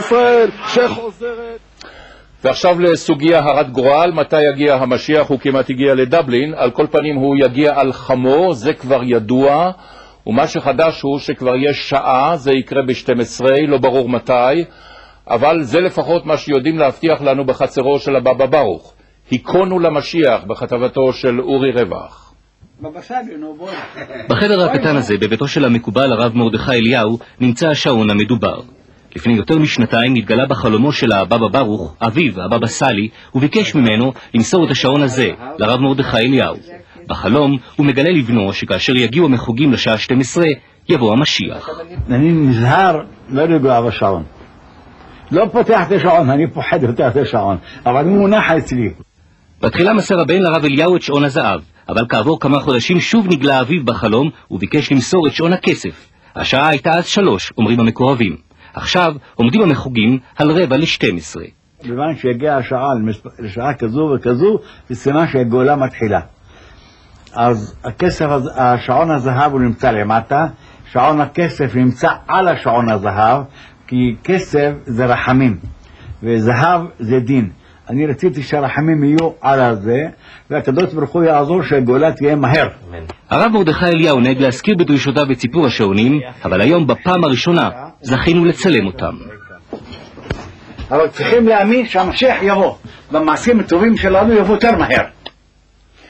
ישראל שחוזרת. ועכשיו לסוגיה הרת גורל, מתי יגיע המשיח? הוא כמעט הגיע לדבלין, על כל פנים הוא יגיע על חמור, זה כבר ידוע, ומה שחדש הוא שכבר יש שעה, זה יקרה ב-12, לא ברור מתי, אבל זה לפחות מה שיודעים להבטיח לנו בחצרו של הבבא ברוך. היכונו למשיח, בכתבתו של אורי רווח. בחדר הקטן הזה, בביתו של המקובל הרב מרדכי אליהו, נמצא השעון המדובר. לפני יותר משנתיים התגלה בחלומו של הבבא ברוך, אביו, הבבא סאלי, וביקש ממנו למסור את השעון הזה לרב מרדכי אליהו. בחלום הוא מגלה לבנו שכאשר יגיעו המחוגים לשעה 12, יבוא המשיח. אני נזהר לא לגוע בשעון. לא פותח את השעון, אני פוחד לפתח את השעון, אבל הוא מונח אצלי. בתחילה מסר הבן לרב אליהו את שעון הזהב, אבל כעבור כמה חודשים שוב נגלה אביו בחלום וביקש למסור את שעון הכסף. השעה הייתה אז 3, אומרים המקורבים. עכשיו עומדים המחוגים על 11:45. בזמן שהגיעה השעה לשעה כזו וכזו, זה סימן שהגאולה מתחילה. אז הכסף, השעון הזהב הוא נמצא למטה, שעון הכסף נמצא על השעון הזהב, כי כסף זה רחמים, וזהב זה דין. אני רציתי שהרחמים יהיו על הזה, והקדוש ברוך הוא יעזור שהגאולה תהיה מהר. הרב מרדכי אליהו נהג להזכיר בדרישותיו את סיפור השעונים, אבל היום בפעם הראשונה זכינו לצלם אותם. אבל צריכים להאמין שהמשיח יבוא, במעשים הטובים שלנו יבוא יותר מהר.